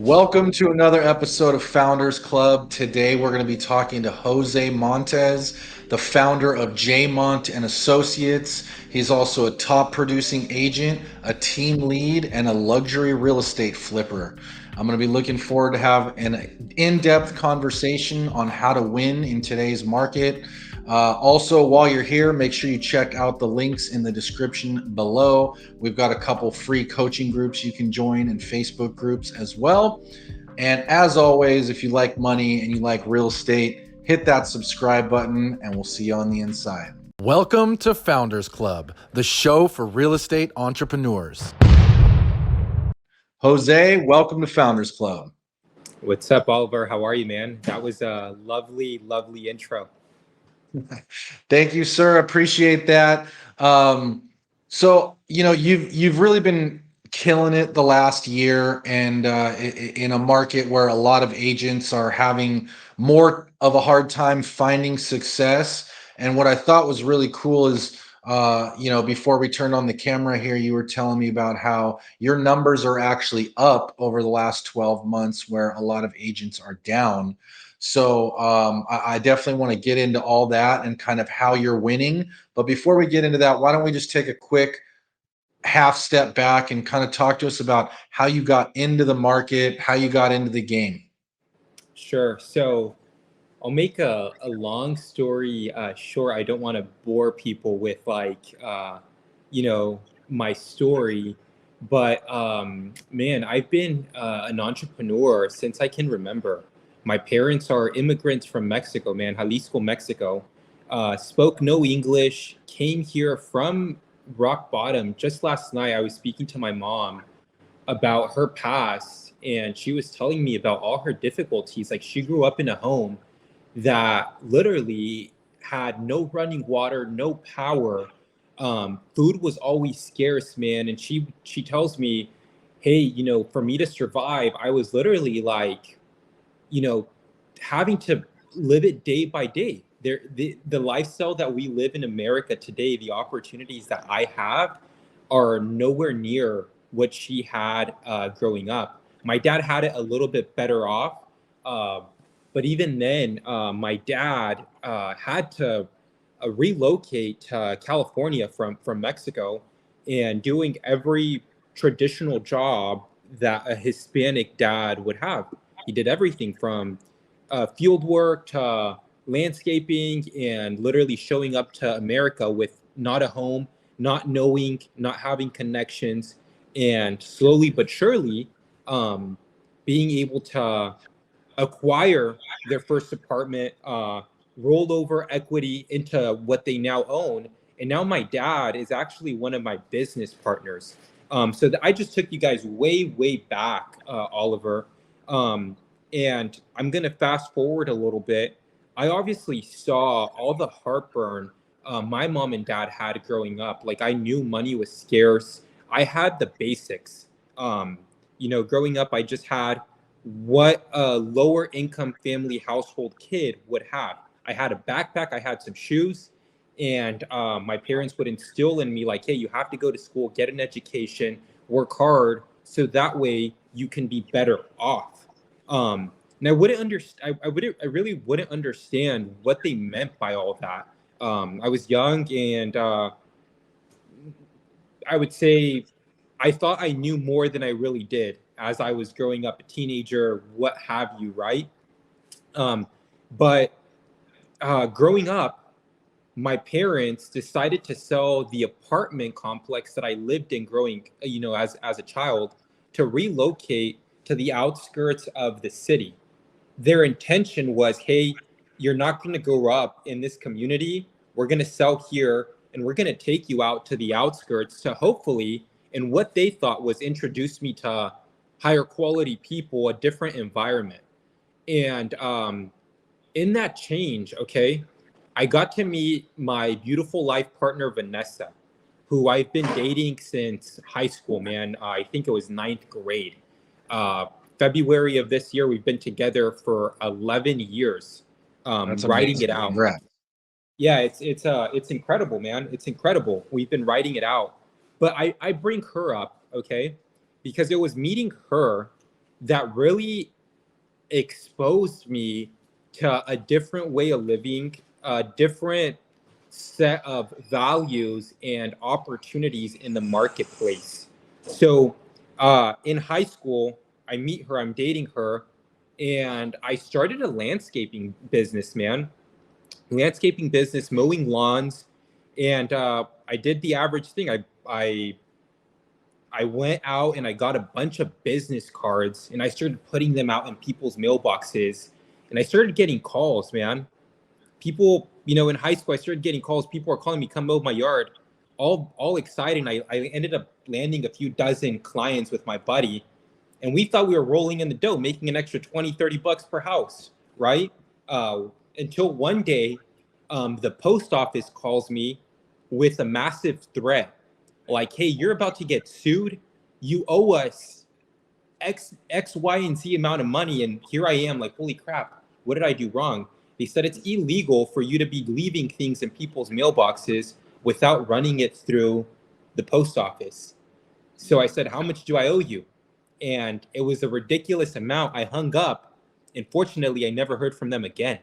Welcome to another episode of Founders Club. Today we're going to be talking to Jose Montes, the founder of J Mont and Associates. He's also a top producing agent, a team lead, and a luxury real estate flipper. I'm going to be looking forward to have an in-depth conversation on how to win in today's market. Also, while you're here, make sure you check out the links in the description below. We've got a couple free coaching groups you can join and Facebook groups as well. And as always, if you like money and you like real estate, hit that subscribe button and we'll see you on the inside. Welcome to Founders Club, the show for real estate entrepreneurs. Jose, welcome to Founders Club. What's up, Oliver? How are you, man? That was a lovely, lovely intro. Thank you, sir. Appreciate that. You've really been killing it the last year, and in a market where a lot of agents are having more of a hard time finding success. And what I thought was really cool is, before we turned on the camera here, you were telling me about how your numbers are actually up over the last 12 months, where a lot of agents are down. So I definitely want to get into all that and kind of how you're winning. But before we get into that, why don't we just take a quick half step back and kind of talk to us about how you got into the market, how you got into the game. Sure. So I'll make a long story short. I don't want to bore people with my story. But man, I've been an entrepreneur since I can remember. My parents are immigrants from Mexico, man, Jalisco, Mexico. Spoke no English, came here from rock bottom. Just last night, I was speaking to my mom about her past, and she was telling me about all her difficulties. Like, she grew up in a home that literally had no running water, no power. Food was always scarce, man. And she tells me, hey, for me to survive, I was literally like, having to live it day by day. The lifestyle that we live in America today, the opportunities that I have are nowhere near what she had growing up. My dad had it a little bit better off, but even then, my dad had to relocate to California from Mexico, and doing every traditional job that a Hispanic dad would have. He did everything from field work to landscaping, and literally showing up to America with not a home, not knowing, not having connections, and slowly but surely being able to acquire their first apartment, roll over equity into what they now own. And now my dad is actually one of my business partners. I just took you guys way, way back, Oliver. And I'm going to fast forward a little bit. I obviously saw all the heartburn my mom and dad had growing up. Like, I knew money was scarce. I had the basics. Growing up, I just had what a lower income family household kid would have. I had a backpack, I had some shoes, and my parents would instill in me, like, hey, you have to go to school, get an education, work hard, so that way you can be better off. And I wouldn't understand. I really wouldn't understand what they meant by all that. I was young, and I would say I thought I knew more than I really did as I was growing up, a teenager, what have you, right? But growing up, my parents decided to sell the apartment complex that I lived in growing, as a child, to relocate to the outskirts of the city. Their intention was, hey, you're not going to grow up in this community. We're going to sell here, and we're going to take you out to the outskirts to hopefully, and what they thought was, introduce me to higher quality people, a different environment. And in that change, okay, I got to meet my beautiful life partner, Vanessa, who I've been dating since high school, man. I think it was ninth grade. Uh, February of this year, we've been together for 11 years, That's writing it amazing. out. Congrats. Yeah, it's incredible, man. It's incredible. We've been writing it out. But I bring her up, okay, because it was meeting her that really exposed me to a different way of living, a different set of values and opportunities in the marketplace. So in high school, I meet her, I'm dating her, and I started a landscaping business, man. Landscaping business, mowing lawns, and I did the average thing. I went out and I got a bunch of business cards and I started putting them out in people's mailboxes, and I started getting calls, man. People, in high school, I started getting calls. People are calling me, come mow my yard, all excited. I ended up landing a few dozen clients with my buddy, and we thought we were rolling in the dough, making an extra 20, $30 per house, right? Uh, until one day, the post office calls me with a massive threat, like, hey, you're about to get sued. You owe us X, Y, and Z amount of money. And here I am, like, holy crap, what did I do wrong? They said it's illegal for you to be leaving things in people's mailboxes without running it through the post office. So I said, how much do I owe you? And it was a ridiculous amount. I hung up, and fortunately, I never heard from them again.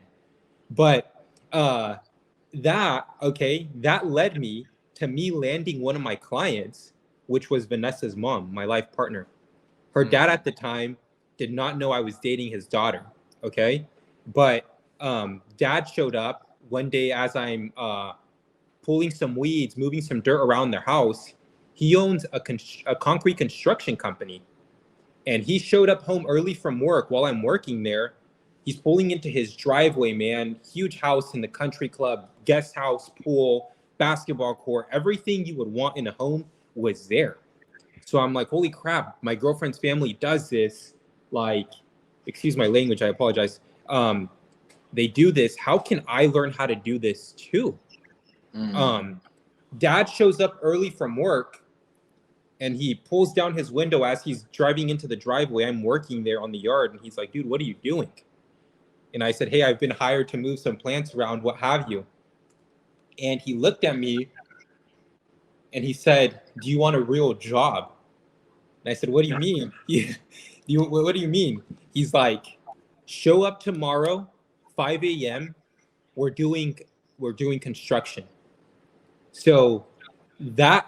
But that led me landing one of my clients, which was Vanessa's mom, my life partner. Her dad at the time did not know I was dating his daughter. Okay. But dad showed up one day as I'm pulling some weeds, moving some dirt around their house. He owns a concrete construction company. And he showed up home early from work while I'm working there. He's pulling into his driveway, man. Huge house in the country club, guest house, pool, basketball court. Everything you would want in a home was there. So I'm like, holy crap, my girlfriend's family does this. Like, excuse my language, I apologize. They do this. How can I learn how to do this too? Dad shows up early from work and he pulls down his window as he's driving into the driveway. I'm working there on the yard. And he's like, dude, what are you doing? And I said, hey, I've been hired to move some plants around, what have you. And he looked at me and he said, do you want a real job? And I said, what do you mean? What do you mean? He's like, show up tomorrow, 5 a.m. We're doing construction. So that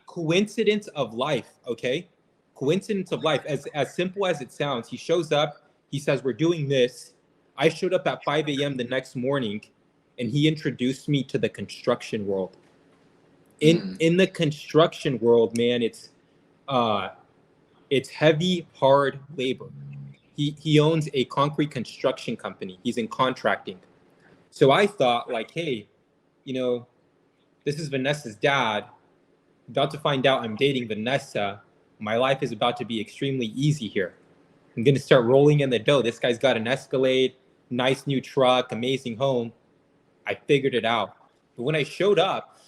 coincidence of life, okay? Coincidence of life, as simple as it sounds. He shows up, he says, we're doing this. I showed up at 5 a.m. the next morning, and he introduced me to the construction world. In the construction world, man, it's heavy, hard labor. He owns a concrete construction company. He's in contracting. So I thought, like, hey, this is Vanessa's dad. About to find out I'm dating Vanessa. My life is about to be extremely easy here. I'm going to start rolling in the dough. This guy's got an Escalade, nice new truck, amazing home. I figured it out. But when I showed up,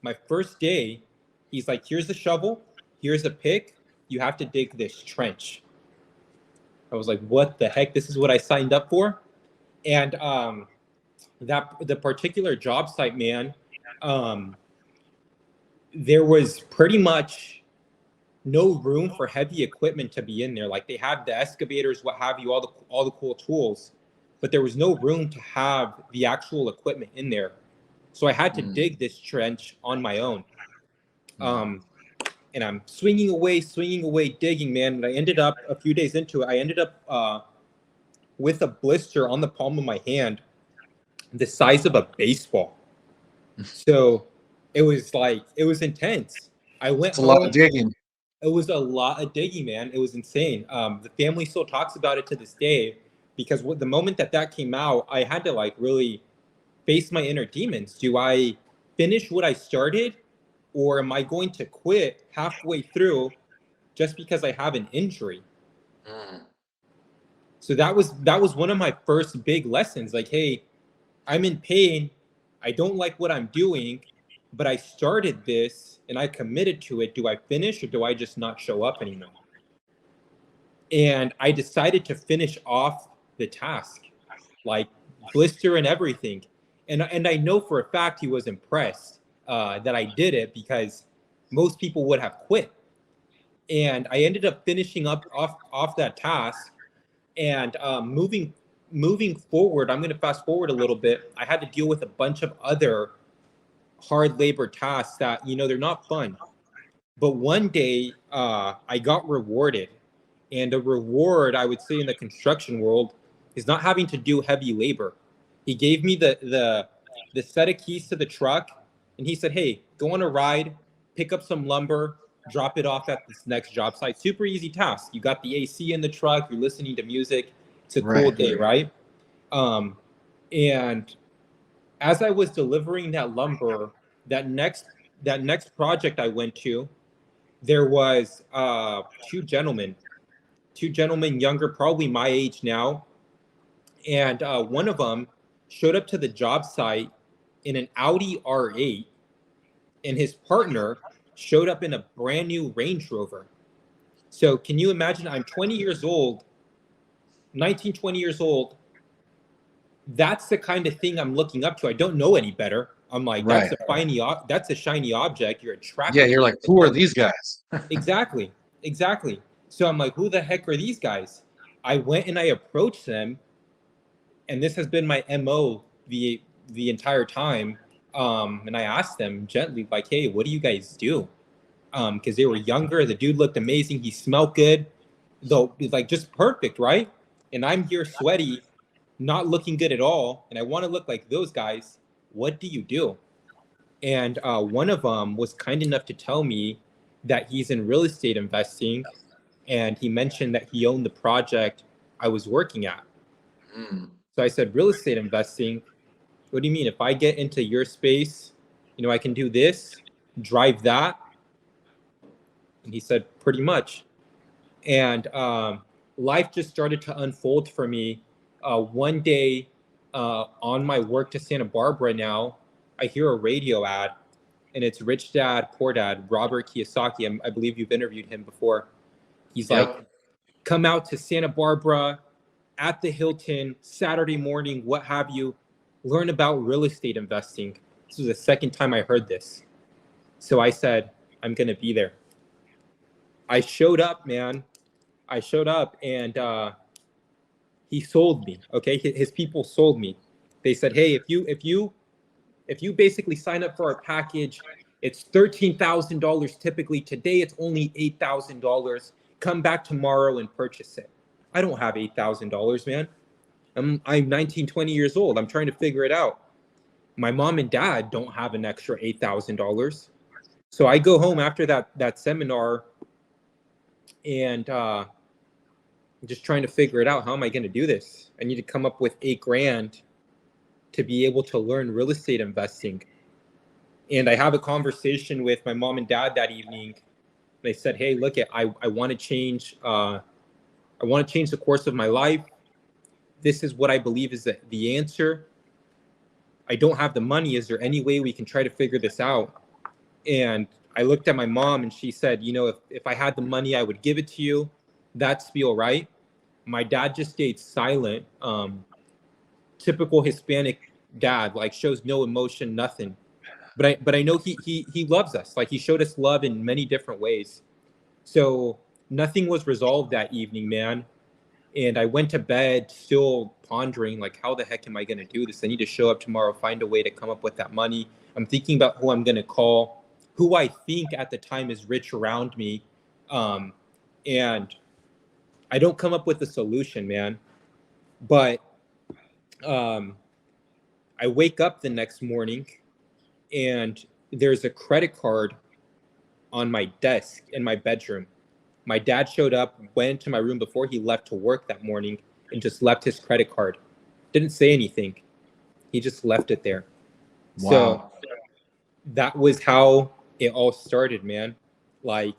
my first day, he's like, here's the shovel, here's a pick, you have to dig this trench. I was like, what the heck? This is what I signed up for? And the particular job site, man, there was pretty much no room for heavy equipment to be in there. Like, they had the excavators, what have you, all the cool tools, but there was no room to have the actual equipment in there. So I had to dig this trench on my own. And I'm swinging away, digging, man. And I ended up, a few days into it, I ended up with a blister on the palm of my hand, the size of a baseball. So it was intense. I went It's home. A lot of digging. It was a lot of digging, man. It was insane. The family still talks about it to this day, because the moment that came out, I had to like really face my inner demons. Do I finish what I started, or am I going to quit halfway through just because I have an injury? So that was one of my first big lessons. Like, hey, I'm in pain. I don't like what I'm doing, but I started this and I committed to it. Do I finish, or do I just not show up anymore? And I decided to finish off the task, like blister and everything. And I know for a fact he was impressed that I did it, because most people would have quit. And I ended up finishing up off that task and moving forward. I'm going to fast forward a little bit. I had to deal with a bunch of other hard labor tasks that they're not fun. But one day I got rewarded, and a reward I would say in the construction world is not having to do heavy labor. He gave me the set of keys to the truck, and he said, "Hey, go on a ride, pick up some lumber, drop it off at this next job site. Super easy task. You got the AC in the truck, you're listening to music. It's a cool Right. day, right?" Um, and as I was delivering that lumber, that next that next project I went to, there was two gentlemen younger, probably my age now, and one of them showed up to the job site in an Audi R8, and his partner showed up in a brand new Range Rover. So can you imagine? I'm 20 years old, 19, 20 years old. That's the kind of thing I'm looking up to. I don't know any better. I'm like, Right. that's a shiny object. You're Yeah, attracted to you're like, the who are attention. these guys? Exactly. Exactly. So I'm like, who the heck are these guys? I went and I approached them, and this has been my MO the entire time. And I asked them gently, like, hey, what do you guys do? Because they were younger. The dude looked amazing. He smelled good, though, like just perfect, right? And I'm here sweaty, not looking good at all, and I want to look like those guys. What do you do? And one of them was kind enough to tell me that he's in real estate investing, and he mentioned that he owned the project I was working at. Mm. So I said, real estate investing? What do you mean? If I get into your space, I can do this, drive that? And he said, pretty much. And life just started to unfold for me. One day, on my work to Santa Barbara now, I hear a radio ad, and it's Rich Dad, Poor Dad, Robert Kiyosaki. I believe you've interviewed him before. He's like, Yep. come out to Santa Barbara at the Hilton Saturday morning, what have you, learn about real estate investing. This was the second time I heard this. So I said, I'm going to be there. I showed up, man. I showed up, and he sold me. Okay. His people sold me. They said, hey, if you basically sign up for our package, it's $13,000 typically. Today it's only $8,000. Come back tomorrow and purchase it. I don't have $8,000, man. I'm 19, 20 years old. I'm trying to figure it out. My mom and dad don't have an extra $8,000. So I go home after that seminar, and just trying to figure it out. How am I going to do this? I need to come up with 8 grand to be able to learn real estate investing. And I have a conversation with my mom and dad that evening. They said, hey, look, I want to change. I want to change the course of my life. This is what I believe is the answer. I don't have the money. Is there any way we can try to figure this out? And I looked at my mom, and she said, if I had the money, I would give it to you. That's all right. My dad just stayed silent. Typical Hispanic dad, like shows no emotion, nothing. But I know he loves us. Like he showed us love in many different ways. So nothing was resolved that evening, man. And I went to bed still pondering, like, how the heck am I going to do this? I need to show up tomorrow, find a way to come up with that money. I'm thinking about who I'm going to call, who I think at the time is rich around me. And I don't come up with a solution, man. But um, I wake up the next morning, and there's a credit card on my desk in my bedroom. My dad showed up, went into my room before he left to work that morning, and just left his credit card. Didn't say anything. He just left it there. So Wow. that was how it all started, man. Like,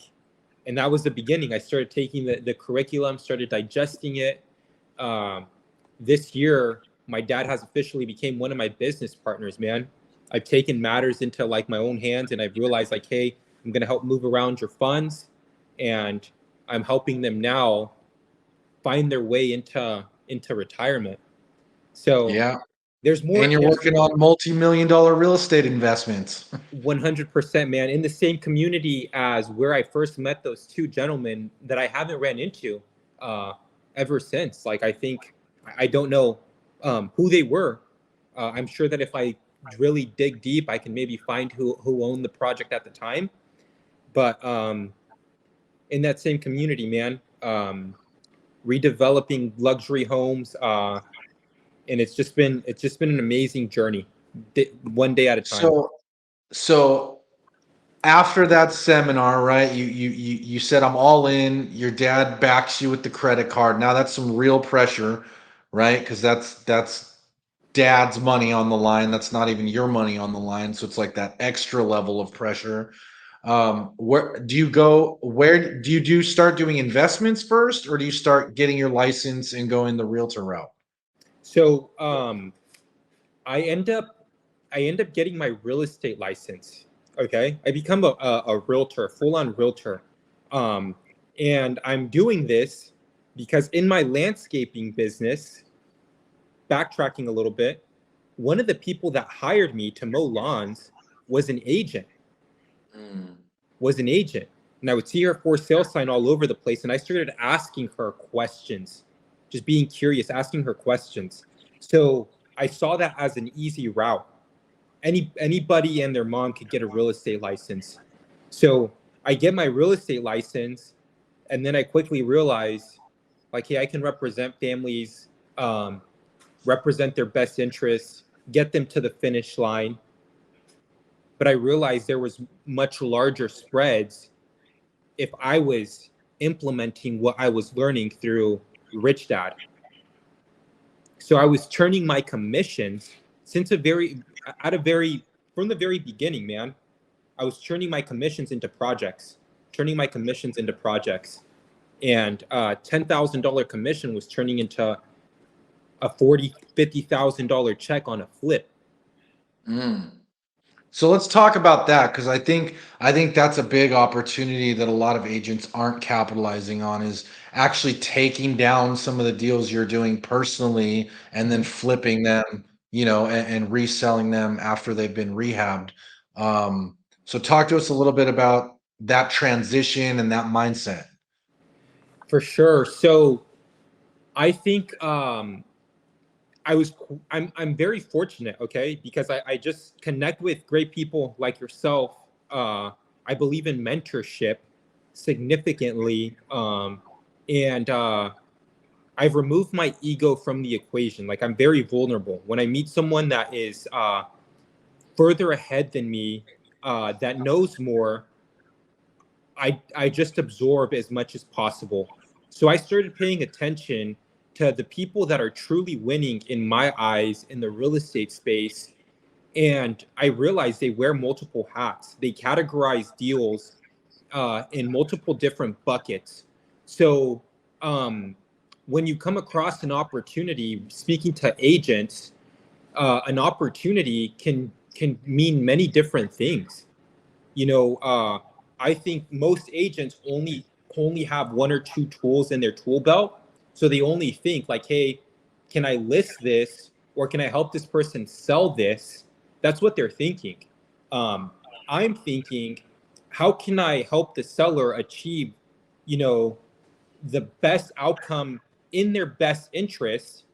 and that was the beginning. I started taking the curriculum, started digesting it. Um, this year, my dad has officially became one of my business partners, man. I've taken matters into like my own hands, and I've realized like, hey, I'm going to help move around your funds, and I'm helping them now find their way into retirement. So Yeah. There's more. And you're There's working on multi-million-dollar real estate investments. 100%, man, in the same community as where I first met those two gentlemen that I haven't ran into uh, ever since. Like, I think I don't know who they were. I'm sure that if I really dig deep, I can maybe find who owned the project at the time. But in that same community, man, redeveloping luxury homes, and it's just been an amazing journey, one day at a time. So, so after that seminar, right? You said I'm all in. Your dad backs you with the credit card. Now that's some real pressure, right? Because that's dad's money on the line. That's not even your money on the line. So it's like that extra level of pressure. Where do you go? Where do you start doing investments first, or do you start getting your license and going the realtor route? So I end up I end up getting my real estate license. Okay, I become a realtor, full on realtor, um, and I'm doing this because in my landscaping business, backtracking a little bit, one of the people that hired me to mow lawns was an agent. Mm. Was an agent, and I would see her for sale sign all over the place, and I started asking her questions, just being curious, asking her questions. So I saw that as an easy route. Anybody and their mom could get a real estate license. So I get my real estate license, and then I quickly realize, like, hey, I can represent families, um, represent their best interests, get them to the finish line. But I realized there was much larger spreads if I was implementing what I was learning through Rich Dad. So I was turning my commissions since a very, at a very, from the very beginning, man. I was turning my commissions into projects, turning my commissions into projects. And $10,000 commission was turning into a $50,000 check on a flip. Mm. So let's talk about that because I think that's a big opportunity that a lot of agents aren't capitalizing on is actually taking down some of the deals you're doing personally and then Mhm. flipping them, and reselling them after they've been rehabbed. So talk to us a little bit about that transition and that mindset. For sure. So I think I was I'm very fortunate, okay, because I just connect with great people like yourself. I believe in mentorship significantly, and I've removed my ego from the equation. Like, I'm very vulnerable when I meet someone that is further ahead than me, that knows more. I just absorb as much as possible. So I started paying attention to the people that are truly winning in my eyes in the real estate space. And I realized they wear multiple hats. They categorize deals in multiple different buckets. So um, when you come across an opportunity, speaking to agents, an opportunity can mean many different things. you know uh, I think most agents only have one or two tools in their tool belt, so they only think like, hey, can I list this, or can I help this person sell this? That's what they're thinking. um, I'm thinking, how can I help the seller achieve you know the best outcome in their best interest,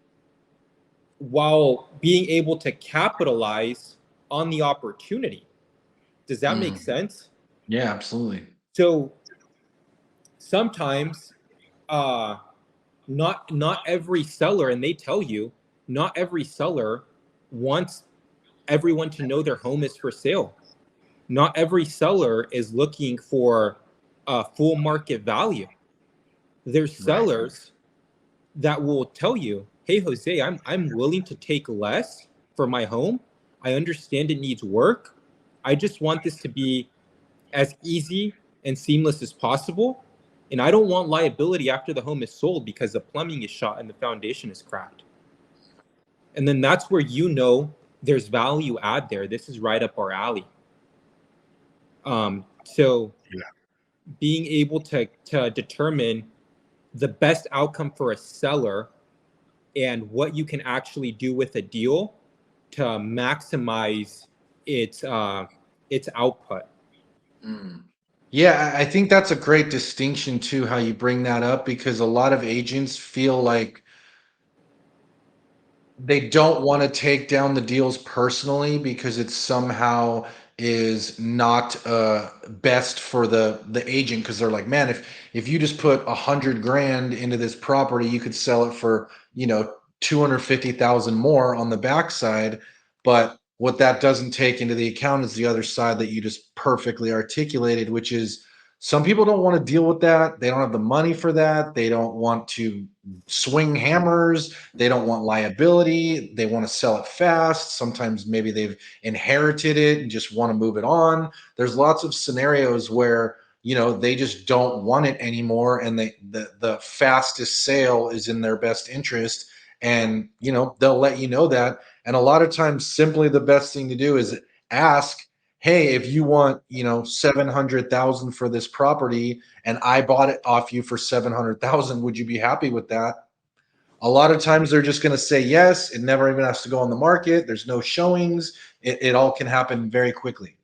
while being able to capitalize on the opportunity? Does that make Mm. sense? Yeah, absolutely. So sometimes uh not every seller, and they tell you, not every seller wants everyone to know their home is for sale. Not every seller is looking for full market value. There's Right. sellers that will tell you, hey, Jose, I'm willing to take less for my home. I understand it needs work. I just want this to be as easy and seamless as possible. And I don't want liability after the home is sold because the plumbing is shot and the foundation is cracked. And then that's where there's value add there. This is right up our alley. So being able to determine the best outcome for a seller and what you can actually do with a deal to maximize its output. Mm. Yeah, I think that's a great distinction too, how you bring that up, because a lot of agents feel like they don't want to take down the deals personally because it somehow is not best for the agent, because they're like, man, if you just put 100 grand into this property, you could sell it for 250,000 more on the backside. But what that doesn't take into the account is the other side that you just perfectly articulated, which is some people don't want to deal with that. They don't have the money for that. They don't want to swing hammers. They don't want liability. They want to sell it fast. Sometimes maybe they've inherited it and just want to move it on. There's lots of scenarios where they just don't want it anymore, and the fastest sale is in their best interest, and they'll let you know that. And a lot of times, simply the best thing to do is ask, hey, if you want 700,000 for this property and I bought it off you for 700,000, would you be happy with that? A lot of times they're just going to say yes. It never even has to go on the market. There's no showings. It all can happen very quickly.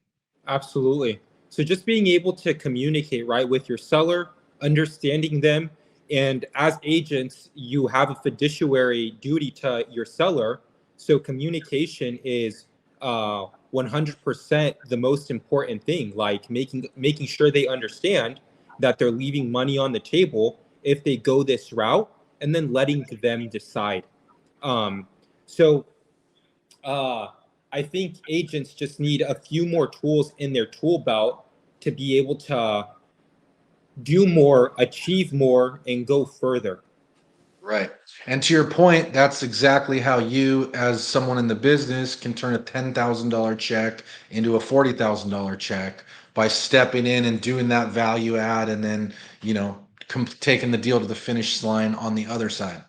Absolutely. So just being able to communicate, right, with your seller, understanding them, and as agents, you have a fiduciary duty to your seller. So communication is 100% the most important thing. Like making sure they understand that they're leaving money on the table if they go this route, and then letting them decide. Um, so uh, I think agents just need a few more tools in their tool belt to be able to do more, achieve more, and go further. Right. And to your point, that's exactly how you, as someone in the business, can turn a $10,000 check into a $40,000 check by stepping in and doing that value add, and then, taking the deal to the finish line on the other side.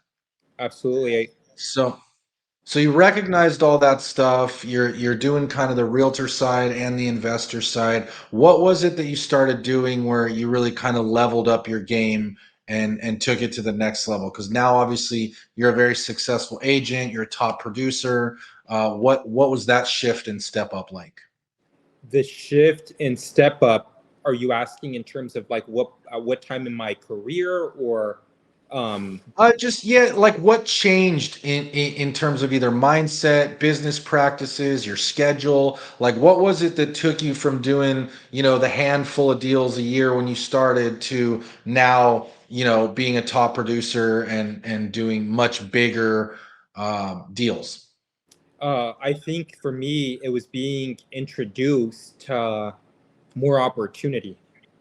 Absolutely. So, So you recognized all that stuff. You're doing kind of the realtor side and the investor side. What was it that you started doing where you really kind of leveled up your game and took it to the next level? Because now obviously you're a very successful agent. You're a top producer. What was that shift and step up like? The shift and step up, are you asking in terms of like what time in my career, or um Just yeah, like what changed in terms of either mindset, business practices, your schedule? Like what was it that took you from doing, the handful of deals a year when you started to now, being a top producer and doing much bigger deals? I think for me it was being introduced to more opportunity.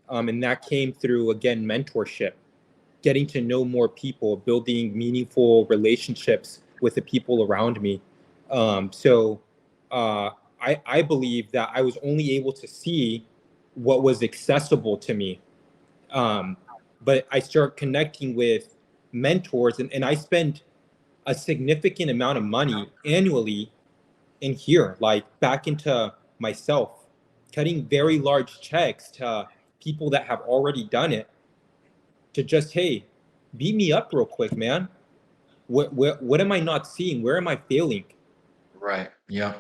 And that came through, again, mentorship, getting to know more people, building meaningful relationships with the people around me. So I believe that I was only able to see what was accessible to me. Um, but I start connecting with mentors, and I spend a significant amount of money annually in here, like back into myself, cutting very large checks to people that have already done it, to just, hey, beat me up real quick, man. What am I not seeing? Where am I failing? Right. Yeah.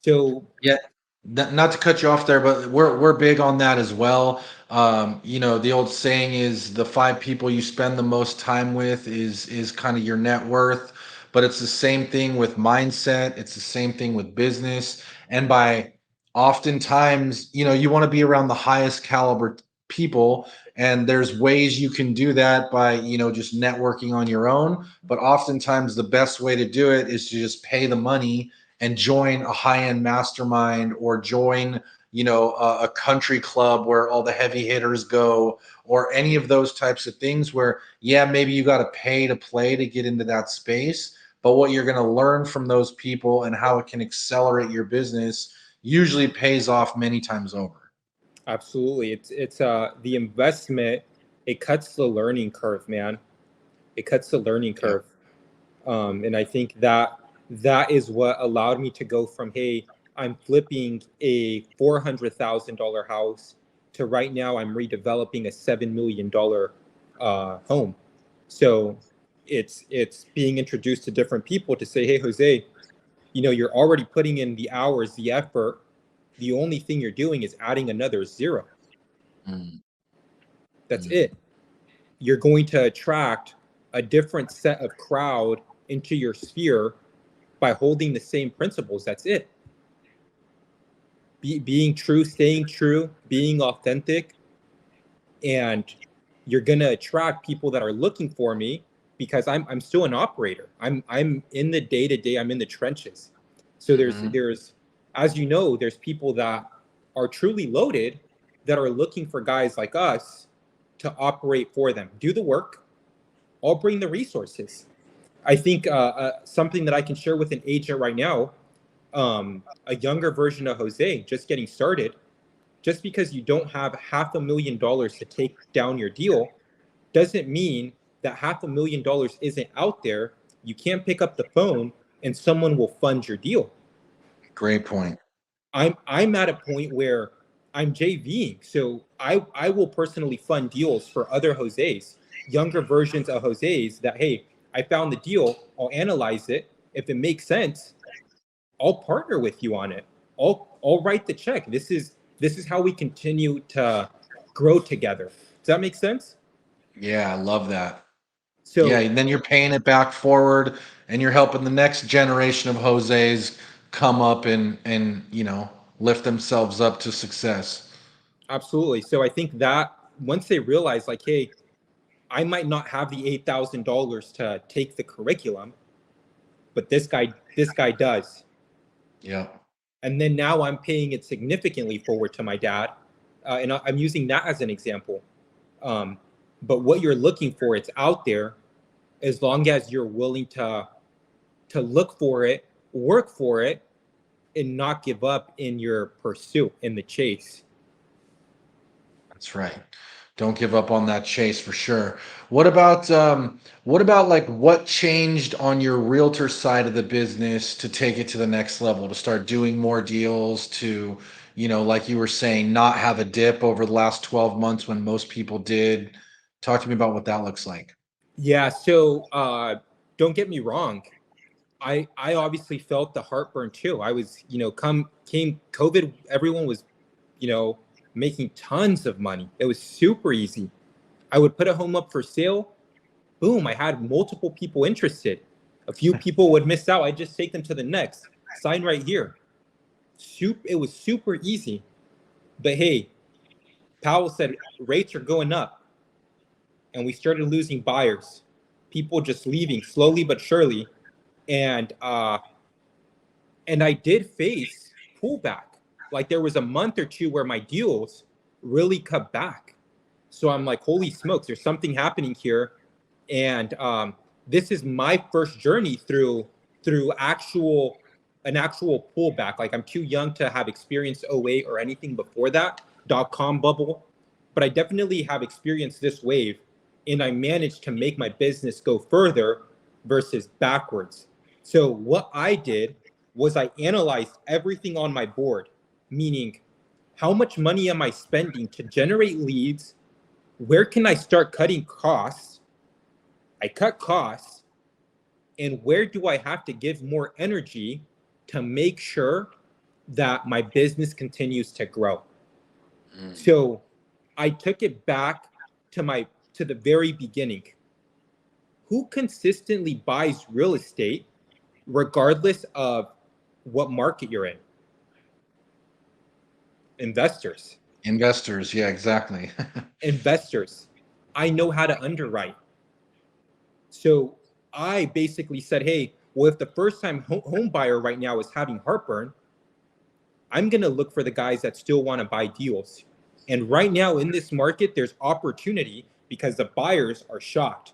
So Yeah, not to cut you off there, but we're big on that as well. The old saying is the five people you spend the most time with is kind of your net worth, but it's the same thing with mindset. It's the same thing with business, and by oftentimes, you want to be around the highest caliber people, and there's ways you can do that by just networking on your own. But oftentimes, the best way to do it is to just pay the money and join a high-end mastermind, or join a country club where all the heavy hitters go, or any of those types of things where, yeah, maybe you got to pay to play to get into that space, but what you're going to learn from those people and how it can accelerate your business usually pays off many times over. absolutely, it's the investment. It cuts the learning curve, man. It cuts the learning Yeah. curve. And I think that is what allowed me to go from, hey, I'm flipping a $400,000 house, to right now I'm redeveloping a $7 million home. So it's being introduced to different people to say, hey, Jose, you're already putting in the hours, the effort. The only thing you're doing is adding another zero. Mm. That's Mm. it. You're going to attract a different set of crowd into your sphere by holding the same principles. That's it. Being true, staying true, being authentic, and you're going to attract people that are looking for me because I'm still an operator. I'm in the day to day. I'm in the trenches. So Mm-hmm. there's as you know, there's people that are truly loaded that are looking for guys like us to operate for them. Do the work. I'll bring the resources. I think something that I can share with an agent right now, a younger version of Jose, just getting started. Just because you don't have $500,000 to take down your deal doesn't mean that $500,000 isn't out there. You can't pick up the phone and someone will fund your deal. Great point. I'm at a point where I'm JVing, so I will personally fund deals for other Jose's, younger versions of Jose's. That hey, I found the deal. I'll analyze it. If it makes sense, I'll partner with you on it. I'll write the check. This is how we continue to grow together. Does that make sense? Yeah, I love that. Yeah, So and then you're paying it back forward and you're helping the next generation of Jose's come up and lift themselves up to success. absolutely. So I think that once they realize like, hey, I might not have the $8,000 to take the curriculum, but this guy does. Yeah. And then now I'm paying it significantly forward to my dad, and I'm using that as an example. Um, but what you're looking for, it's out there, as long as you're willing to look for it, work for it, and not give up in your pursuit, in the chase. That's right. Don't give up on that chase for sure. What about like what changed on your realtor side of the business to take it to the next level, to start doing more deals, to, like you were saying, not have a dip over the last 12 months when most people did. Talk to me about what that looks like. Yeah. So don't get me wrong. I obviously felt the heartburn too. I was, come came COVID, everyone was, you know, making tons of money. It was super easy. I would put a home up for sale. Boom, I had multiple people interested. A few people would miss out. I'd just take them to the next. Sign right here. It was super easy. But hey, Powell said rates are going up, and we started losing buyers. People just leaving slowly but surely. And I did face pullback. Like there was a month or two where my deals really cut back. So I'm like, holy smokes, there's something happening here. And this is my first journey through an actual pullback. Like I'm too young to have experienced '08 or anything before that .com bubble, but I definitely have experienced this wave, and I managed to make my business go further versus backwards. So what I did was I analyzed everything on my board, meaning how much money am I spending to generate leads? Where can I start cutting costs? I cut costs. And where do I have to give more energy to make sure that my business continues to grow? Mm. So I took it back to the very beginning. Who consistently buys real estate regardless of what market you're in? Investors. Investors, yeah, exactly. Investors. I know how to underwrite. So I basically said, hey, well, if the first time home buyer right now is having heartburn, I'm going to look for the guys that still want to buy deals. And right now in this market, there's opportunity because the buyers are shocked.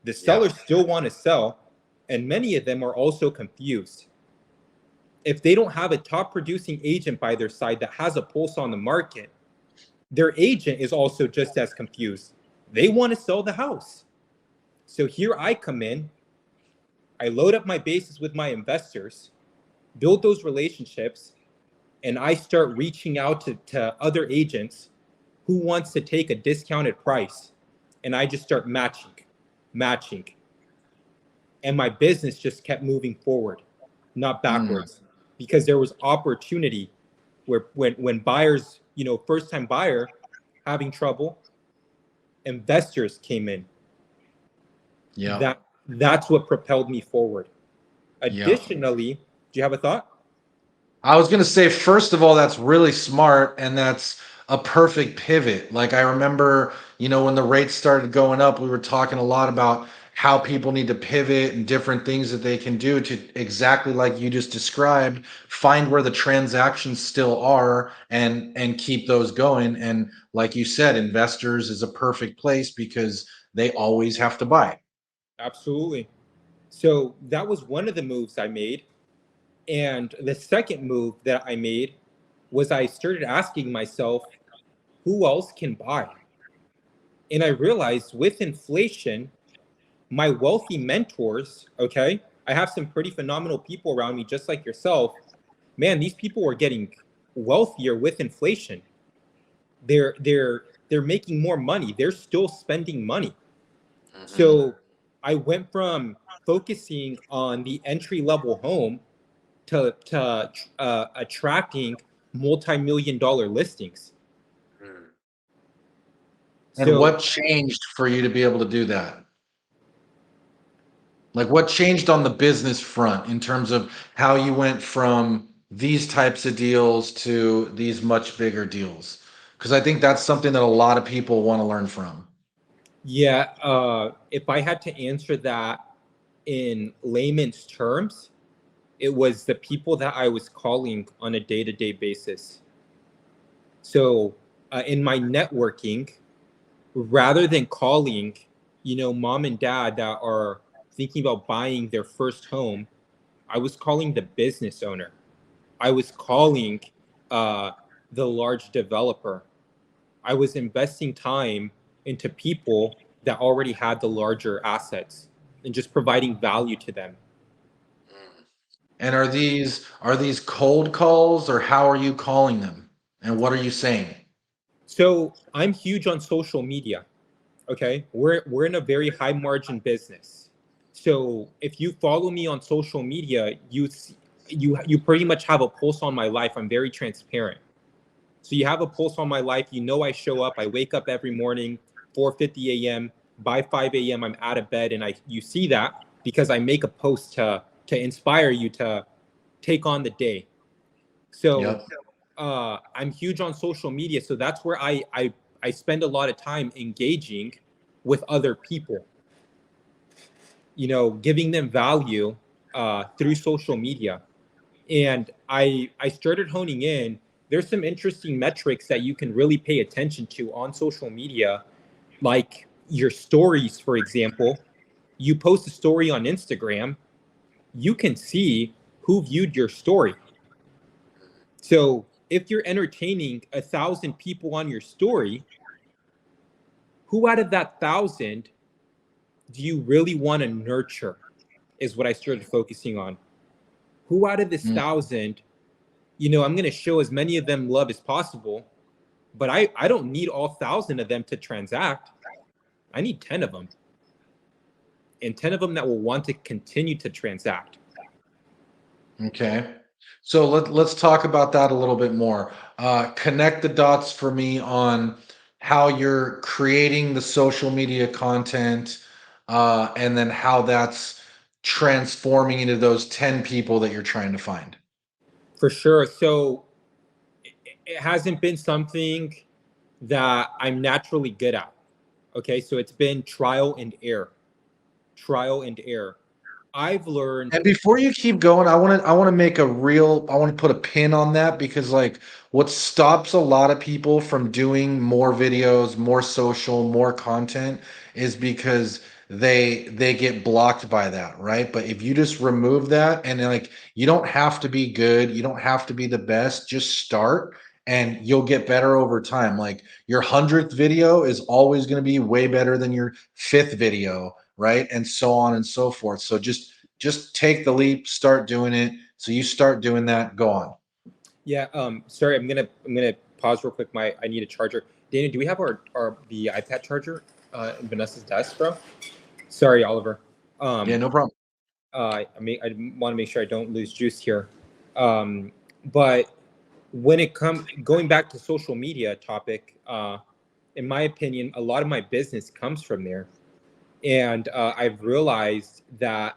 The Yeah. sellers still want to sell, and many of them are also confused. If they don't have a top producing agent by their side that has a pulse on the market, their agent is also just as confused. They want to sell the house. So here I come in, I load up my bases with my investors, build those relationships, and I start reaching out to other agents who wants to take a discounted price. And I just start matching. And my business just kept moving forward. not Mm, backwards, because there was opportunity where when buyers, first time buyer having trouble, investors came in. yeah. That's what propelled me forward. Yeah. Additionally, do you have a thought? I was going to say, first of all, that's really smart and that's a perfect pivot. Like, I remember, when the rates started going up, we were talking a lot about how people need to pivot and different things that they can do to exactly like you just described, find where the transactions still are and keep those going. And like you said, investors is a perfect place because they always have to buy. Absolutely. So that was one of the moves I made. And the second move that I made was I started asking myself, who else can buy? And I realized with inflation, my wealthy mentors, okay, I have some pretty phenomenal people around me, just like yourself. Man, these people were getting wealthier with inflation. They're making more money. They're still spending money. Mhm. So I went from focusing on the entry level home to attracting multi-million dollar listings. And So what changed for you to be able to do that? Like, what changed on the business front in terms of how you went from these types of deals to these much bigger deals? Because I think that's something that a lot of people want to learn from. yeah, if I had to answer that in layman's terms, it was the people that I was calling on a day-to-day basis. So in my networking, rather than calling, mom and dad that are thinking about buying their first home, I was calling the business owner. I was calling uh, the large developer. I was investing time into people that already had the larger assets and just providing value to them. And are these cold calls or how are you calling them? And what are you saying? So I'm huge on social media. Okay, we're in a very high margin business. So if you follow me on social media, you pretty much have a pulse on my life. I'm very transparent. So you have a pulse on my life. I show up. I wake up every morning, 4:50 a.m. By 5 a.m. I'm out of bed, and you see that because I make a post to inspire you to take on the day. So Yep. I'm huge on social media. So that's where I spend a lot of time engaging with other people. Giving them value through social media. And I started honing in. There's some interesting metrics that you can really pay attention to on social media, like your stories, for example. You post a story on Instagram, you can see who viewed your story. So if you're entertaining 1,000 people on your story, who out of that 1,000 do you really want to nurture? Is what I started focusing on. Who out of this Mm, 1,000, I'm going to show as many of them love as possible, but I don't need all 1,000 of them to transact. I need 10 of them, and 10 of them that will want to continue to transact. okay. So let's talk about that a little bit more. Connect the dots for me on how you're creating the social media content, and then how that's transforming into those 10 people that you're trying to find. For sure. So it hasn't been something that I'm naturally good at. Okay. So it's been trial and error, trial and error. I've learned. And before you keep going, I want to make a real I want to put a pin on that because like what stops a lot of people from doing more videos, more social, more content is because they get blocked by that, right? But if you just remove that and then, like you don't have to be good, you don't have to be the best, just start and you'll get better over time. Like your 100th video is always going to be way better than your fifth video, right? And so on and so forth. So just take the leap, start doing it. So you start doing that, go on. Yeah. Sorry, I'm gonna pause real quick. I need a charger. Dana, do we have our the iPad charger in Vanessa's desk, bro? Sorry, Oliver. Yeah, Um, no problem. I want to make sure I don't lose juice here. But when it comes going back to social media topic, in my opinion, a lot of my business comes from there, and I've realized that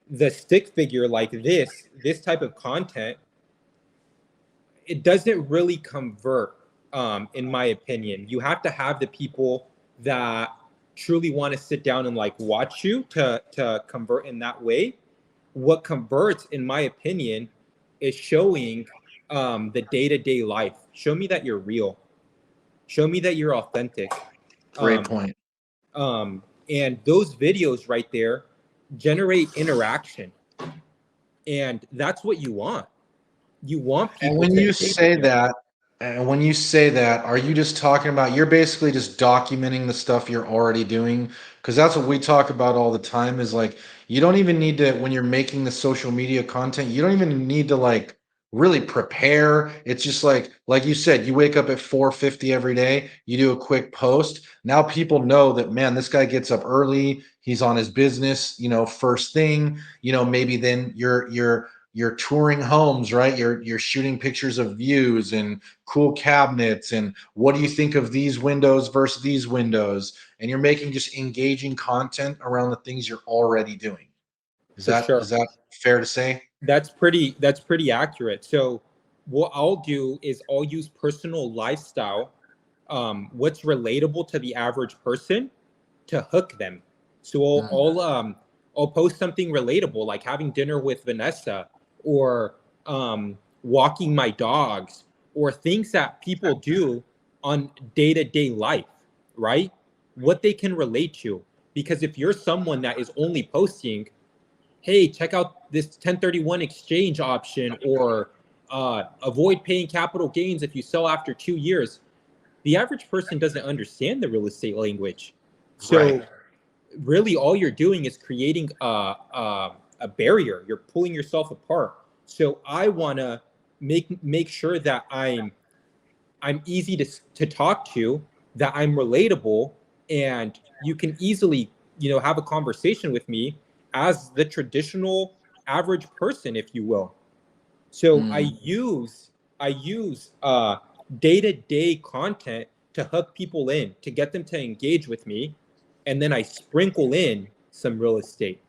the stick figure like this type of content, it doesn't really convert. In my opinion, you have to have the people that truly want to sit down and like watch you to convert in that way. What converts, in my opinion, is showing the day-to-day life. Show me that you're real. Show me that you're authentic. Great Um, point. and those videos right there generate interaction, and that's what you want. You want And people when to you engage with say you. that, and when you say that, are you just talking about you're basically just documenting the stuff you're already doing? Because that's what we talk about all the time is like you don't even need to when you're making the social media content, you don't even need to like really prepare. It's just like you said, you wake up at 4:50 every day, you do a quick post. Now people know that man, this guy gets up early, he's on his business, first thing, maybe then you're touring homes, right? You're shooting pictures of views and cool cabinets and what do you think of these windows versus these windows? And you're making just engaging content around the things you're already doing. Is For that sure. is that fair to say? That's pretty accurate. So what I'll do is I'll use personal lifestyle, what's relatable to the average person, to hook them. So Mm, I'll post something relatable like having dinner with Vanessa, or walking my dogs, or things that people do on day-to-day life, right? What they can relate to. Because if you're someone that is only posting, hey, check out this 1031 exchange option, or avoid paying capital gains if you sell after 2 years, the average person doesn't understand the real estate language. right. So really all you're doing is creating a barrier. You're pulling yourself apart. So I want to make sure that I'm easy to talk to, that I'm relatable, and you can easily, have a conversation with me as the traditional average person, if you will. So Mm. I use day-to-day content to hook people in, to get them to engage with me, and then I sprinkle in some real estate.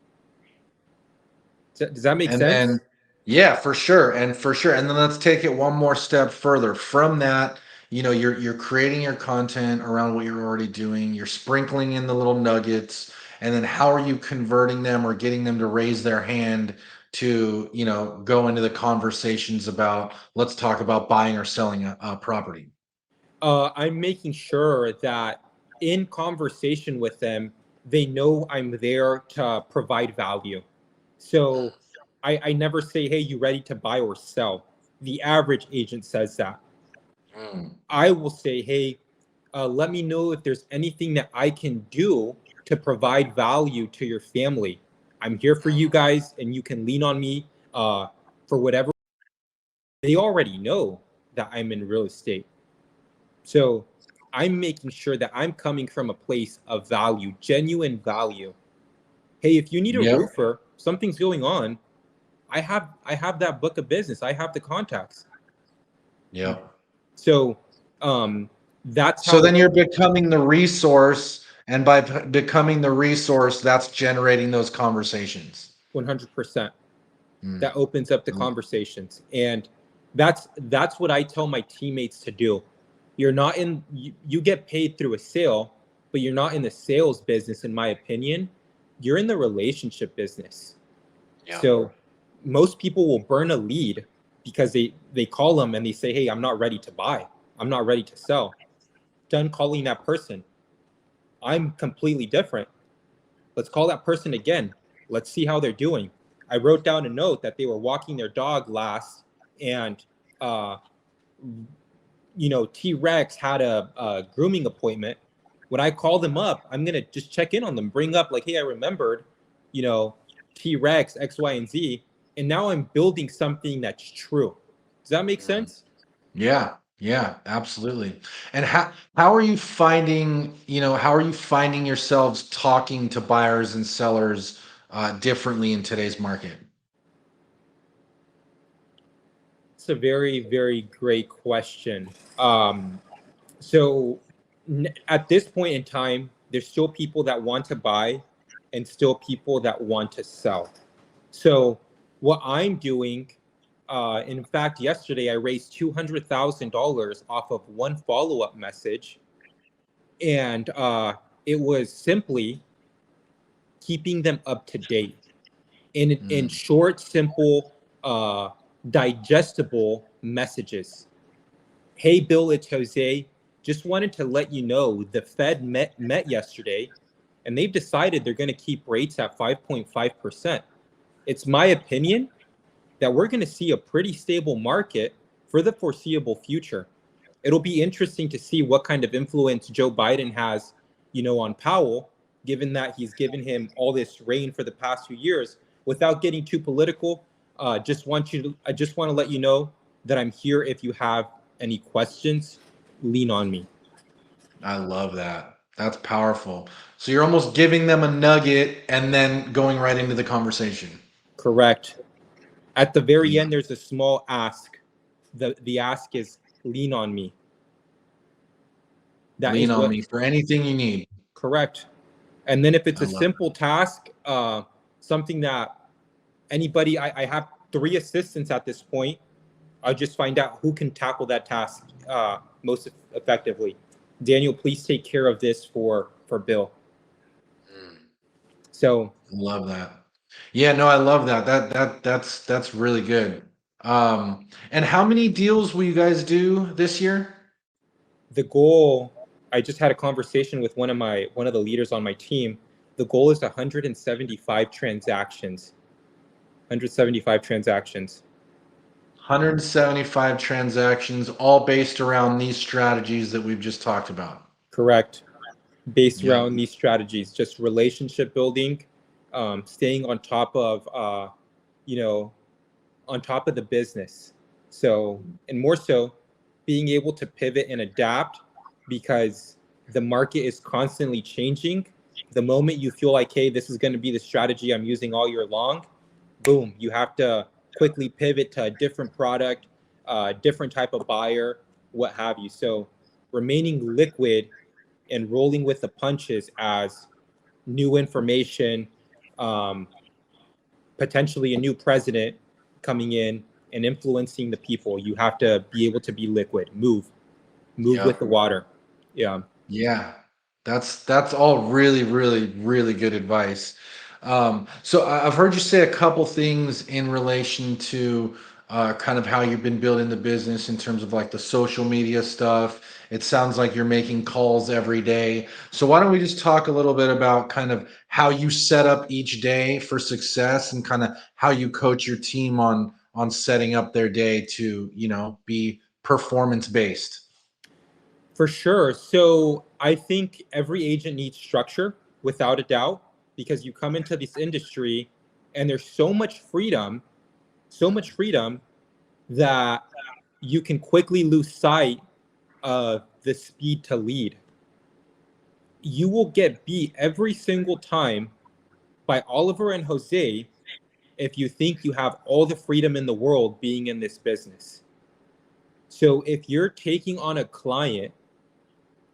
Does that make And sense? then, yeah, for sure, and for sure. And then let's take it one more step further. From that, you're creating your content around what you're already doing. You're sprinkling in the little nuggets, and then how are you converting them or getting them to raise their hand to, go into the conversations about let's talk about buying or selling a property. I'm making sure that in conversation with them, they know I'm there to provide value. So I never say, hey, you ready to buy or sell? The average agent says that. Mm. I will say, hey, let me know if there's anything that I can do to provide value to your family. I'm here for you guys, and you can lean on me for whatever. They already know that I'm in real estate. So I'm making sure that I'm coming from a place of value, genuine value. Hey, if you need a Yep. roofer, something's going on, I have that book of business. I have the contacts. Yep. So um that's So how then you're becoming the resource, and by becoming the resource, that's generating those conversations. 100%. Mm. That opens up the conversations. And that's what I tell my teammates to do. You're not in you get paid through a sale, but you're not in the sales business, in my opinion. You're in the relationship business. Yeah. So most people will burn a lead because they call them and they say, hey, I'm not ready to buy, I'm not ready to sell. Done calling that person, I'm completely different. Let's call that person again. Let's see how they're doing. I wrote down a note that they were walking their dog last, and uh, T Rex had a grooming appointment. When I call them up, I'm gonna just check in on them, bring up like, hey, I remembered, you know, T Rex X, Y, and Z, and now I'm building something that's true. Does that make Mm. sense? Yeah, yeah, absolutely. And how are you finding, how are you finding yourselves talking to buyers and sellers differently in today's market? It's a very, very great question. So at this point in time, there's still people that want to buy and still people that want to sell. So what I'm doing, in fact, yesterday I raised $200,000 off of one follow-up message, and it was simply keeping them up to date in short, simple, digestible messages. Hey, Bill, it's Jose. Just wanted to let you know the Fed met yesterday, and they've decided they're going to keep rates at 5.5%. It's my opinion that we're going to see a pretty stable market for the foreseeable future. It'll be interesting to see what kind of influence Joe Biden has, on Powell, given that he's given him all this reign for the past few years. Without getting too political, I just want to let you know that I'm here if you have any questions. Lean on me. I love that. That's powerful. So you're almost giving them a nugget and then going right into the conversation. Correct. At the very Yeah. end, there's a small ask. The ask is lean on me. That Lean is on what me for anything you need. correct. And then if it's I a love it. simple task, something that anybody, I have 3 assistants at this point. I'll just find out who can tackle that task most effectively. Daniel, please take care of this for Bill. So Love that. Yeah, no, I love that. That's really good. And how many deals will you guys do this year? the goal, I just had a conversation with one of the leaders on my team. The goal is 175 transactions. 175 transactions. 175 transactions, all based around these strategies that we've just talked about. Correct. Based Yep. around these strategies, just relationship building, staying on top of, on top of the business. So, and more so, being able to pivot and adapt because the market is constantly changing. The moment you feel like, hey, this is going to be the strategy I'm using all year long, boom, you have to quickly pivot to a different product, different type of buyer, what have you. So, remaining liquid and rolling with the punches as new information, um, potentially a new president coming in and influencing the people. You have to be able to be liquid, move Yep. with the water. Yeah. Yeah. That's all really, really, really good advice. So I've heard you say a couple things in relation to kind of how you've been building the business in terms of like the social media stuff. It sounds like you're making calls every day. So why don't we just talk a little bit about kind of how you set up each day for success and kind of how you coach your team on setting up their day to, be performance based. For sure. So I think every agent needs structure without a doubt, because you come into this industry and there's so much freedom that you can quickly lose sight of the speed to lead. You will get beat every single time by Oliver and Jose if you think you have all the freedom in the world being in this business. So if you're taking on a client,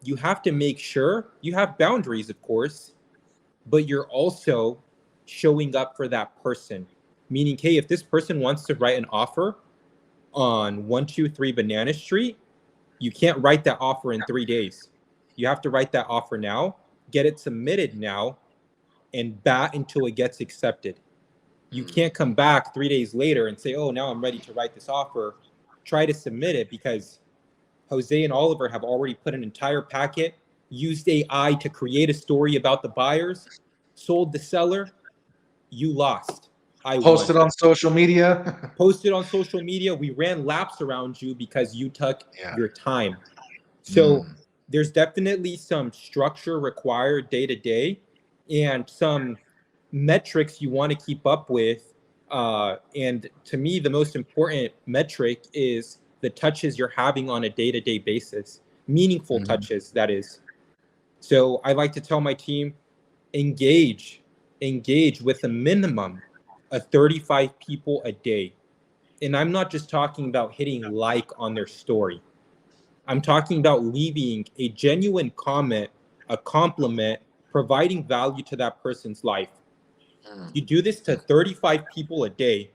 you have to make sure you have boundaries, of course, but you're also showing up for that person. Meaning, hey, if this person wants to write an offer on 123 Banana Street, you can't write that offer in 3 days. You have to write that offer now, get it submitted now, and bat until it gets accepted. You can't come back 3 days later and say, oh, now I'm ready to write this offer. Try to submit it, because Jose and Oliver have already put an entire packet, used AI to create a story about the buyers, sold the seller. You lost. I won. Posted on social media. Posted on social media. We ran laps around you because you took Yeah. your time. So there's definitely some structure required day to day and some metrics you want to keep up with. And to me, the most important metric is the touches you're having on a day-to-day basis, meaningful touches, that is. So I like to tell my team, engage engage with a minimum of 35 people a day. And I'm not just talking about hitting like on their story. I'm talking about leaving a genuine comment, a compliment, providing value to that person's life. You do this to 35 people a day,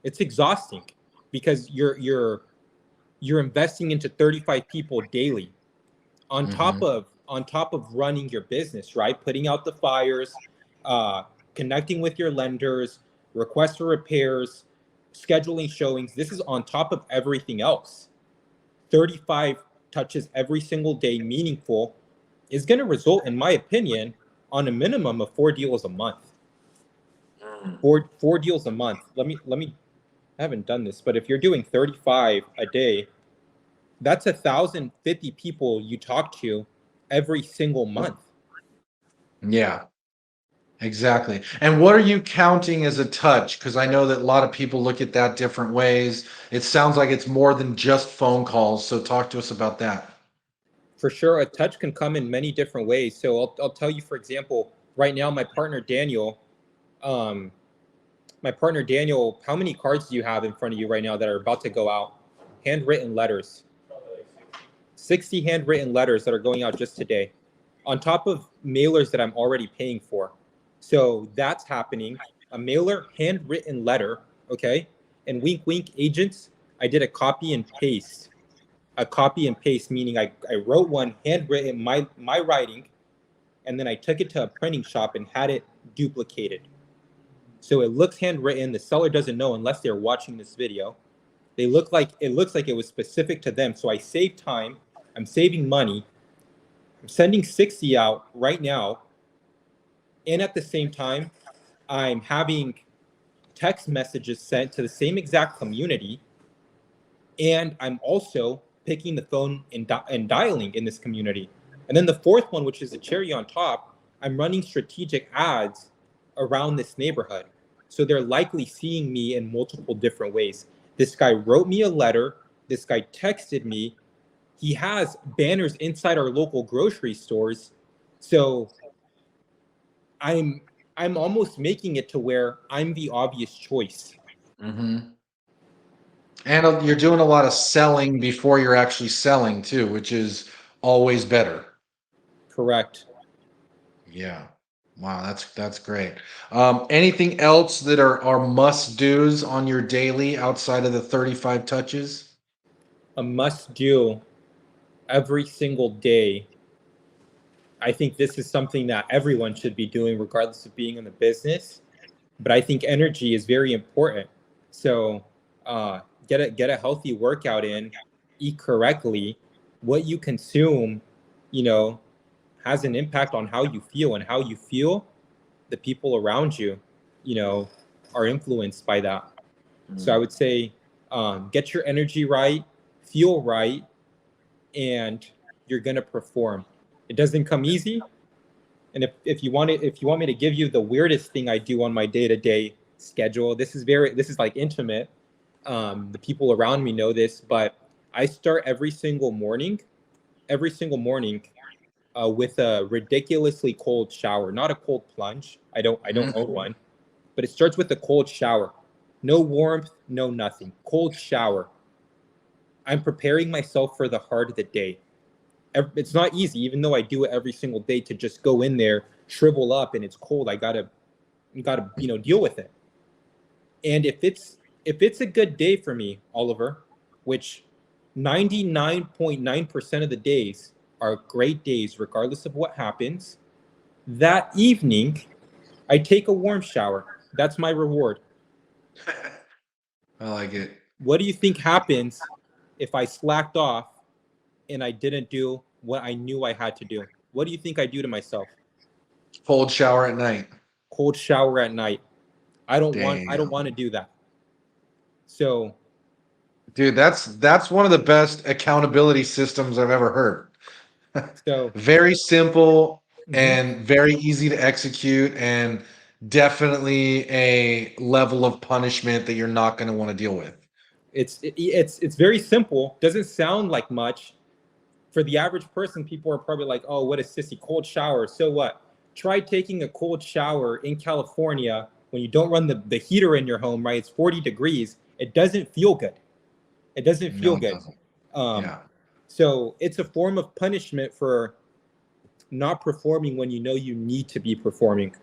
it's exhausting because you're investing into 35 people daily Mm-hmm. on top of running your business, right? Putting out the fires, uh, connecting with your lenders, requests for repairs, scheduling showings. This is on top of everything else. 35 touches every single day, meaningful, is going to result, in my opinion, on a minimum of 4 deals a month. Four deals a month. Let me. I haven't done this, but if you're doing 35 a day, that's 1,050 people you talk to every single month. Yeah, exactly. And what are you counting as a touch? Because I know that a lot of people look at that different ways. It sounds like it's more than just phone calls. So talk to us about that. For sure, a touch can come in many different ways. So I'll tell you, for example, right now, um, my partner Daniel, how many cards do you have in front of you right now that are about to go out? Handwritten letters. 60 handwritten letters that are going out just today, on top of mailers that I'm already paying for. So that's happening. A mailer, handwritten letter, okay? And wink, wink, agents, I did a copy and paste. A copy and paste, meaning I wrote one handwritten, my writing, and then I took it to a printing shop and had it duplicated. So it looks handwritten. The seller doesn't know unless they're watching this video. It looks like it was specific to them. So I save time. I'm saving money. I'm sending 60 out right now. And at the same time, I'm having text messages sent to the same exact community. And I'm also picking the phone and dialing in this community. And then the fourth one, which is the cherry on top, I'm running strategic ads around this neighborhood. So they're likely seeing me in multiple different ways. This guy wrote me a letter. This guy texted me. He has banners inside our local grocery stores. So I'm I'm almost making it to where I'm the obvious choice. Mm-hmm. And you're doing a lot of selling before you're actually selling too, which is always better. Correct. Yeah. Wow, that's great. Anything else that are must do's on your daily outside of the 35 touches? A must do every single day. I think this is something that everyone should be doing, regardless of being in the business. But I think energy is very important. So get a healthy workout in, eat correctly. What you consume, you know, has an impact on how you feel, and how you feel, the people around you, you know, are influenced by that. So I would say, get your energy right, feel right, and you're gonna perform. It doesn't come easy. And if you want me to give you the weirdest thing I do on my day-to-day schedule, this is like intimate. The people around me know this, but I start every single morning, with a ridiculously cold shower, not a cold plunge. I don't own Mm-hmm. one, but it starts with a cold shower. No warmth, no nothing. Cold shower. I'm preparing myself for the heart of the day. It's not easy, even though I do it every single day, to just go in there, shrivel up, and it's cold. I gotta deal with it. And if it's a good day for me, Oliver, which 99.9% of the days are great days, regardless of what happens, that evening I take a warm shower. That's my reward. I like it. What do you think happens if I slacked off and I didn't do what I knew I had to do? What do you think I do to myself? Cold shower at night. Cold shower at night. I don't want to Damn. do that. So Dude, that's one of the best accountability systems I've ever heard. so Very simple mhm. and very easy to execute, and definitely a level of punishment that you're not going to want to deal with. It's very simple. Doesn't sound like much. For the average person, people are probably like, "Oh, what a sissy cold shower. So what?" Try taking a cold shower in California when you don't run the heater in your home, right? It's 40 degrees. It doesn't feel good. It doesn't No, feel it good. doesn't. Um, Yeah. so it's a form of punishment for not performing when you know you need to be performing.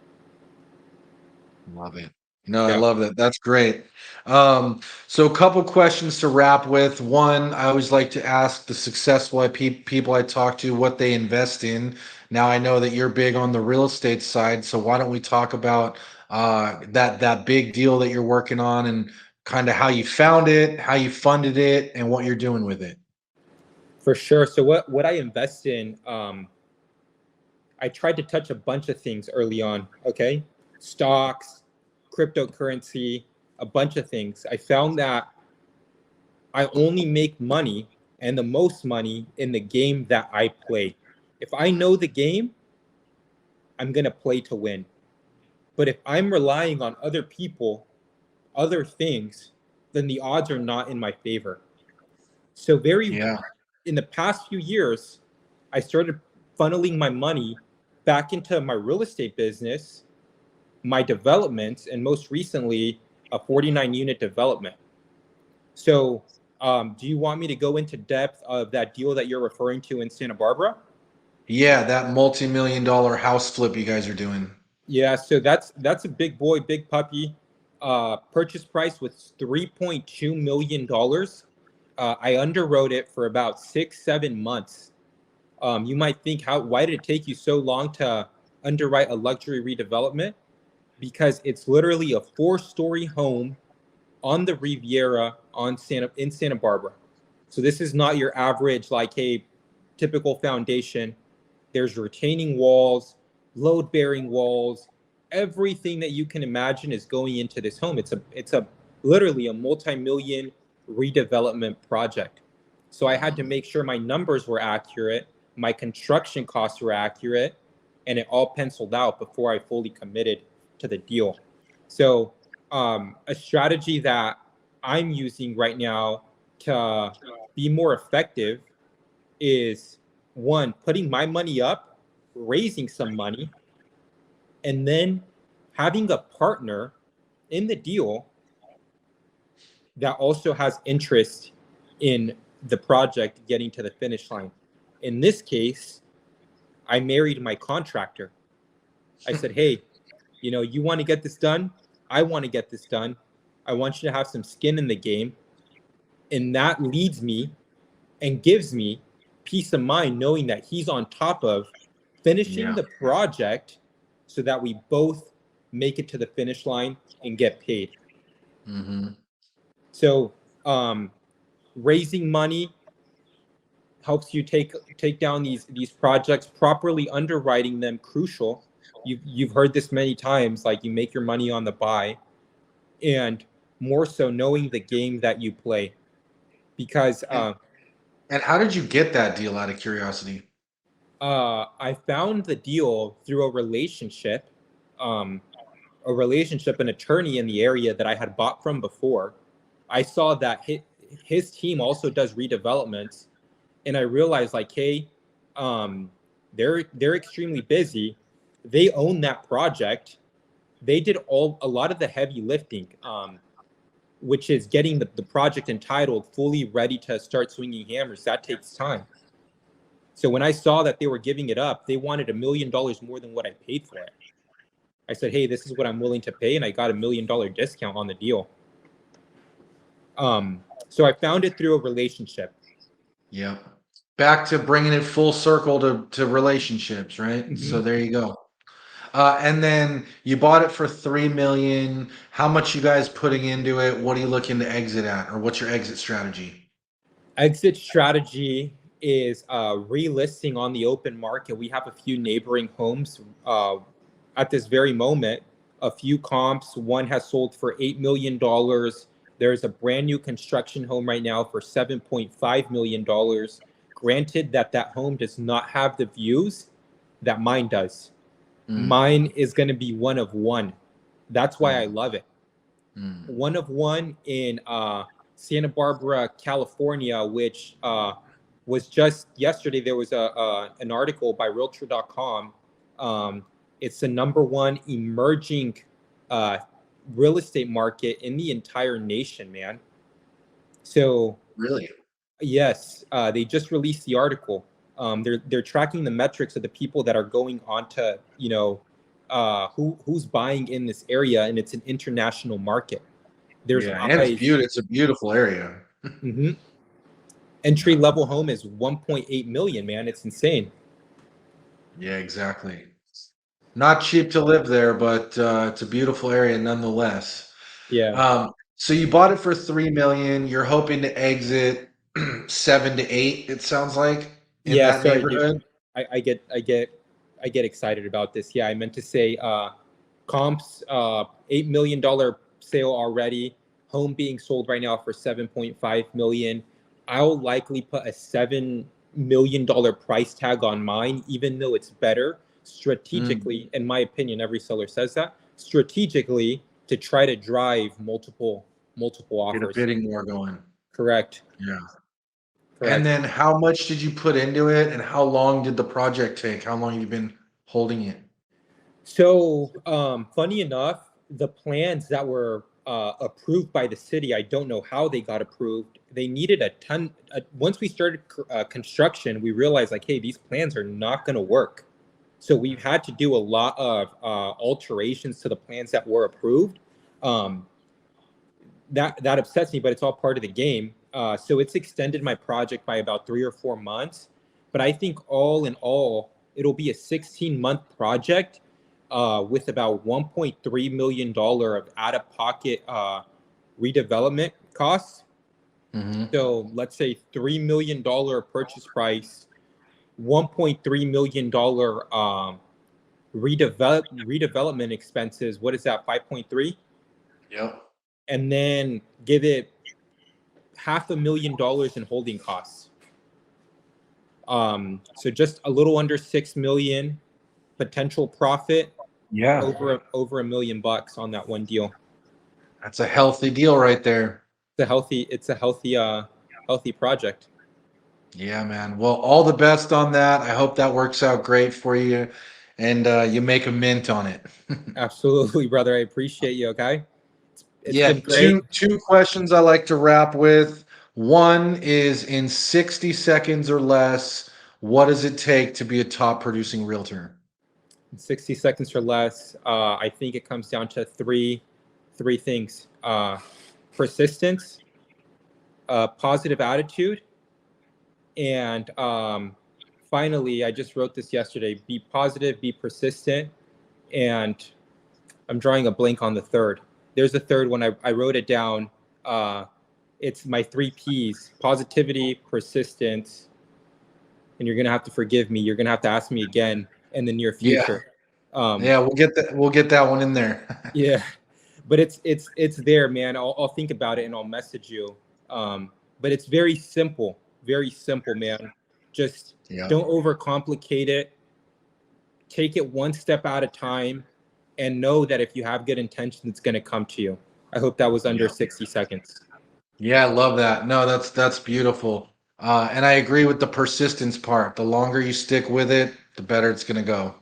Love it. No, I Yeah, love that. That's great. So a couple questions to wrap with. One, I always like to ask the successful people I talk to what they invest in. Now I know that you're big on the real estate side, so why don't we talk about that big deal that you're working on and kind of how you found it, how you funded it, and what you're doing with it. for sure. So what I invest in, I tried to touch a bunch of things early on. Okay, stocks, cryptocurrency, a bunch of things. I found that I only make money and the most money in the game that I play. If I know the game, I'm going to play to win. But if I'm relying on other people, other things, then the odds are not in my favor. So, Yeah. in the past few years, I started funneling my money back into my real estate business, my developments, and most recently, a 49 unit development. So, do you want me to go into depth of that deal that you're referring to in Santa Barbara? Yeah, that multi-million dollar house flip you guys are doing. Yeah, so that's a big boy, big puppy. Purchase price was $3.2 million. I underwrote it for about 6, 7 months. You might think, why did it take you so long to underwrite a luxury redevelopment? Because it's literally a 4-story home on the Riviera in Santa Barbara. So this is not your average like a typical foundation. There's retaining walls, load bearing walls, everything that you can imagine is going into this home. It's a literally a multi-million redevelopment project. So I had to make sure my numbers were accurate, my construction costs were accurate, and it all penciled out before I fully committed to the deal. So a strategy that I'm using right now to be more effective is one, putting my money up, raising some money, and then having a partner in the deal that also has interest in the project getting to the finish line. In this case, I married my contractor. I said, hey, you want to get this done? I want to get this done. I want you to have some skin in the game. And that leads me and gives me peace of mind knowing that he's on top of finishing Yeah. the project so that we both make it to the finish line and get paid. Hmm. So raising money helps you take down these projects, properly underwriting them crucial. You've heard this many times, like you make your money on the buy, and more so knowing the game that you play. Because And how did you get that deal out of curiosity? I found the deal through um, an attorney in the area that I had bought from before. I saw that his team also does redevelopments, and I realized like, hey, they're extremely busy. They own that project. They did a lot of the heavy lifting, which is getting the project entitled, fully ready to start swinging hammers. That takes time. So when I saw that they were giving it up, they wanted $1 million more than what I paid for it. I said, hey, this is what I'm willing to pay, and I got $1 million discount on the deal. So I found it through a relationship. Yeah. Back to bringing it full circle to relationships, right? So Mhm. there you go. And then you bought it for 3 million. How much you guys putting into it? What are you looking to exit at, or what's your exit strategy? Exit strategy is relisting on the open market. We have a few neighboring homes at this very moment. A few comps. One has sold for $8 million. There's a brand new construction home right now for $7.5 million. Granted that home does not have the views that mine does. Mm, Mine is going to be one of one. That's why I mm, love it. mm. One of one in Santa Barbara, California, which was just yesterday. There was an article by realtor.com. It's the number one emerging uh, real estate market in the entire nation, man. So Really? yes, they just released the article. They're tracking the metrics of the people that are going on to, who's buying in this area, and it's an international market. There's Yeah, and it's eyes. beautiful. It's a beautiful area. Hmm. Entry Yeah. level home is 1.8 million, man. It's insane. Yeah, exactly. Not cheap to live there, but it's a beautiful area nonetheless. Yeah. So you bought it for 3 million. You're hoping to exit 7 to 8. It sounds like in Yeah, that sorry, dude. neighborhood. I get excited about this. Yeah, I meant to say comps, $8 million sale already. Home being sold right now for 7.5 million. I'll likely put a $7 million price tag on mine, even though it's better Mm, strategically, in my opinion. Every seller says that strategically to try to drive multiple get a offers. bidding war going. Correct. Yeah. And Correct. then how much did you put into it, and how long did the project take? How long have you been holding it? So, funny enough, the plans that were approved by the city, I don't know how they got approved. They needed a ton. Once we started construction, we realized like, hey, these plans are not going to work. So we've had to do a lot of alterations to the plans that were approved. Um, that upsets me, but it's all part of the game. So it's extended my project by about 3 or 4 months. But I think all in all, it'll be a 16-month project with about $1.3 million of out-of-pocket redevelopment costs. Hmm. So let's say $3 million purchase price, $1.3 million redevelopment expenses. What is that? 5.3, Yep. and then give it $500,000 in holding costs. So just a little under 6 million potential profit, Yeah. over $1 million on that one deal. That's a healthy deal right there. It's a healthy project. Yeah, man. Well, all the best on that. I hope that works out great for you, and you make a mint on it. Absolutely, brother. I appreciate you. Okay, it's Yeah, been two great. two questions I like to wrap with. One is in 60 seconds or less, what does it take to be a top producing realtor? 60 seconds or less. I think it comes down to three things: persistence, positive attitude, and finally, I just wrote this yesterday: be positive, be persistent, and I'm drawing a blank on the third. There's a third one. I wrote it down. Uh, it's my 3 Ps: positivity, persistence, and you're gonna have to forgive me. You're gonna have to ask me again in the near Yeah. future. Um, Yeah, we'll get that one in there. yeah, but it's there, man. I'll think about it and I'll message you. But it's very simple, man. Just Yeah. don't overcomplicate it. Take it one step at a time, and know that if you have good intentions, it's going to come to you. I hope that was under Yeah. 60 seconds. Yeah, I love that. No, that's beautiful. And I agree with the persistence part. The longer you stick with it, the better it's gonna go.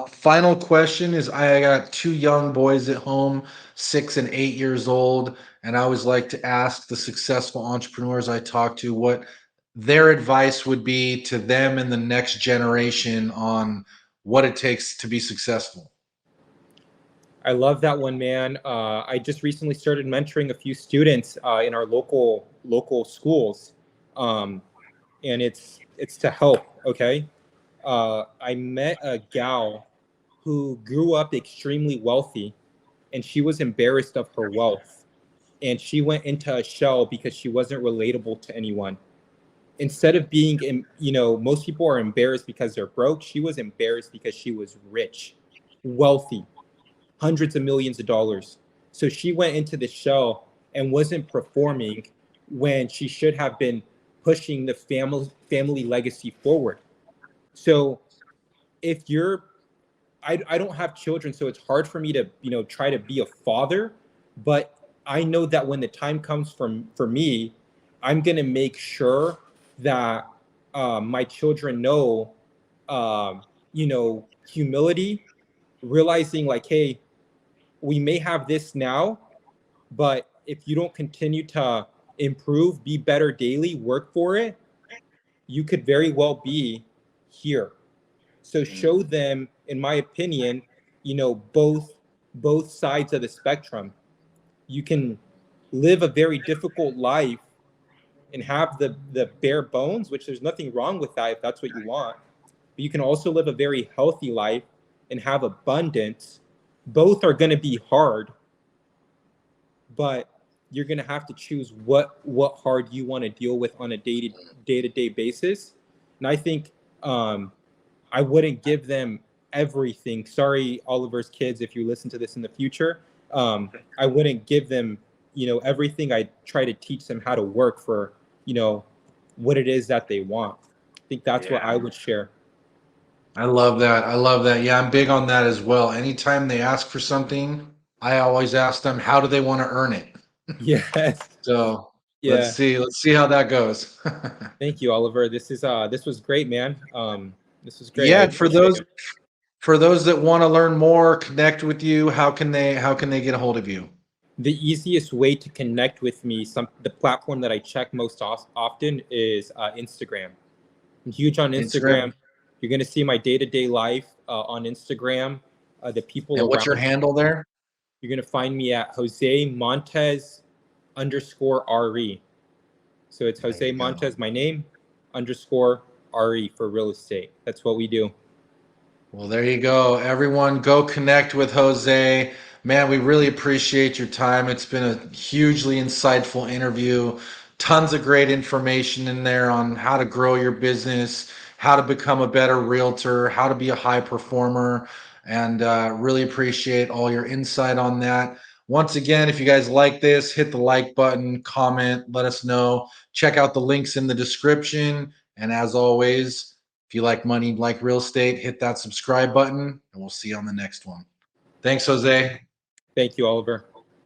Final question is I got two young boys at home, 6 and 8 years old, and I always like to ask the successful entrepreneurs I talk to what their advice would be to them and the next generation on what it takes to be successful. I love that one, man. I just recently started mentoring a few students in our local schools, um, and it's to help. Okay, I met a gal who grew up extremely wealthy, and she was embarrassed of her wealth, and she went into a shell because she wasn't relatable to anyone. Instead of being, most people are embarrassed because they're broke. She was embarrassed because she was rich, wealthy, hundreds of millions of dollars. So she went into the shell and wasn't performing when she should have been pushing the family legacy forward. So if you're I don't have children, so it's hard for me to, try to be a father, but I know that when the time comes for me, I'm gonna make sure that my children know, um, you know, humility, realizing like, hey, we may have this now, but if you don't continue to improve, be better daily, work for it, you could very well be here. So show them, in my opinion, both sides of the spectrum. You can live a very difficult life and have the bare bones, which there's nothing wrong with that if that's what you want. But you can also live a very healthy life and have abundance. Both are going to be hard, but you're going to have to choose what hard you want to deal with on a day-to-day basis. And I think I wouldn't give them everything. Sorry, Oliver's kids, if you listen to this in the future. I wouldn't give them, everything. I try to teach them how to work for, what it is that they want. I think that's what I would share. I love that. I love that. Yeah, I'm big on that as well. Anytime they ask for something, I always ask them, how do they want to earn it? Yes. So let's Yeah. see. Let's see how that goes. Thank you, Oliver. This was great, man. This was great. I Yeah, for appreciate those it. for those that want to learn more, connect with you, how can they get a hold of you? The easiest way to connect with me, the platform that I check most often is Instagram. I'm huge on Instagram. Instagram. You're going to see my day-to-day life on Instagram, the people And what's your around. handle there? You're going to find me at Jose Montes underscore RE. So it's There Jose you go. Montes, my name, underscore RE for real estate. That's what we do. Well, there you go. Everyone, go connect with Jose. Man, we really appreciate your time. It's been a hugely insightful interview. Tons of great information in there on how to grow your business, how to become a better realtor, how to be a high performer, and really appreciate all your insight on that. Once again, if you guys like this, hit the like button, comment, let us know. Check out the links in the description. And as always, if you like money, like real estate, hit that subscribe button, and we'll see you on the next one. Thanks, Jose. Thank you, Oliver.